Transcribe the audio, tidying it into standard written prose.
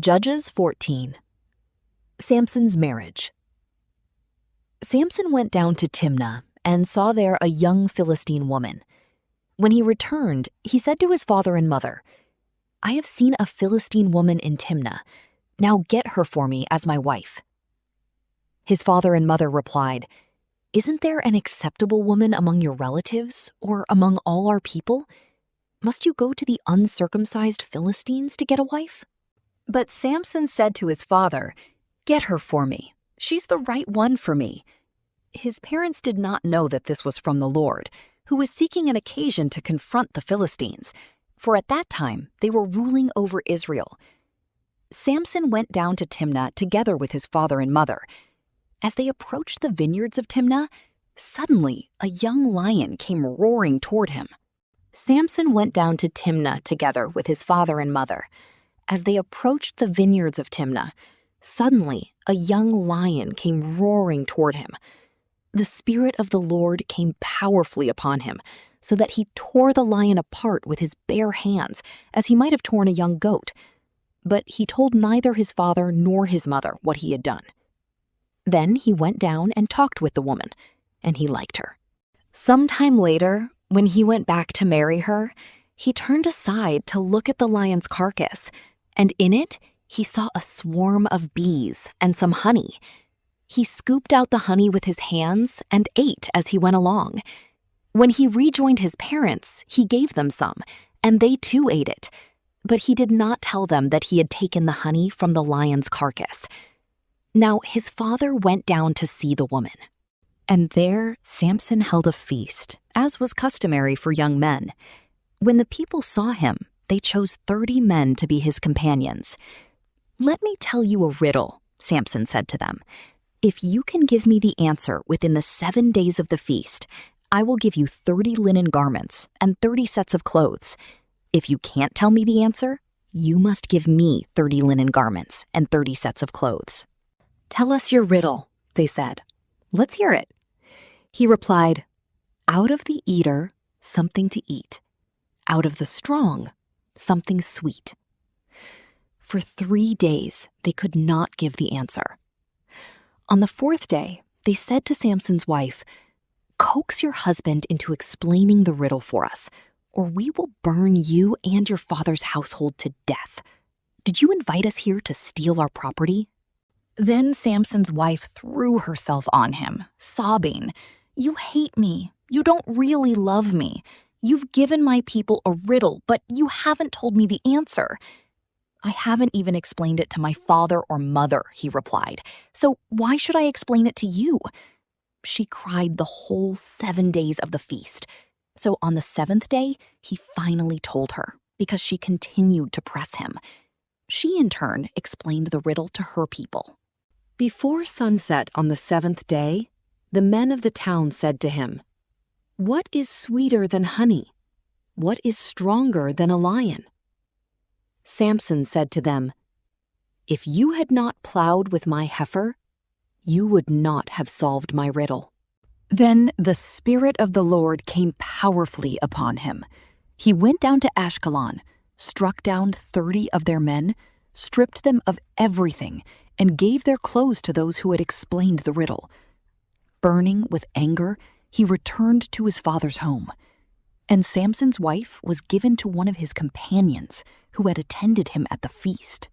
Judges 14. Samson's marriage. Samson went down to Timnah and saw there a young Philistine woman. When he returned, he said to his father and mother, "I have seen a Philistine woman in Timnah. Now get her for me as my wife." His father and mother replied, "Isn't there an acceptable woman among your relatives or among all our people? Must you go to the uncircumcised Philistines to get a wife?" But Samson said to his father, "Get her for me. She's the right one for me." His parents did not know that this was from the Lord, who was seeking an occasion to confront the Philistines, for at that time they were ruling over Israel. Samson went down to Timnah together with his father and mother. As they approached the vineyards of Timnah, suddenly a young lion came roaring toward him. Samson went down to Timnah together with his father and mother. As they approached the vineyards of Timnah, suddenly a young lion came roaring toward him. The Spirit of the Lord came powerfully upon him, so that he tore the lion apart with his bare hands, as he might have torn a young goat. But he told neither his father nor his mother what he had done. Then he went down and talked with the woman, and he liked her. Some time later, when he went back to marry her, he turned aside to look at the lion's carcass, and in it he saw a swarm of bees and some honey. He scooped out the honey with his hands and ate as he went along. When he rejoined his parents, he gave them some, and they too ate it. But he did not tell them that he had taken the honey from the lion's carcass. Now his father went down to see the woman. And there Samson held a feast, as was customary for young men. When the people saw him, they chose 30 men to be his companions. "Let me tell you a riddle," Samson said to them. "If you can give me the answer within the 7 days of the feast, I will give you 30 linen garments and 30 sets of clothes. If you can't tell me the answer, you must give me 30 linen garments and 30 sets of clothes." "Tell us your riddle," they said. "Let's hear it." He replied, "Out of the eater, something to eat. Out of the strong, something sweet." For 3 days, they could not give the answer. On the 4th day, they said to Samson's wife, "Coax your husband into explaining the riddle for us, or we will burn you and your father's household to death. Did you invite us here to steal our property?" Then Samson's wife threw herself on him, sobbing, "You hate me. You don't really love me. You've given my people a riddle, but you haven't told me the answer." "I haven't even explained it to my father or mother," he replied. "So why should I explain it to you?" She cried the whole 7 days of the feast. So on the 7th day, he finally told her, because she continued to press him. She, in turn, explained the riddle to her people. Before sunset on the 7th day, the men of the town said to him, "What is sweeter than honey? What is stronger than a lion?" Samson said to them, "If you had not plowed with my heifer, you would not have solved my riddle." Then the Spirit of the Lord came powerfully upon him. He went down to Ashkelon, struck down 30 of their men, stripped them of everything, and gave their clothes to those who had explained the riddle. Burning with anger, he returned to his father's home. And Samson's wife was given to one of his companions who had attended him at the feast.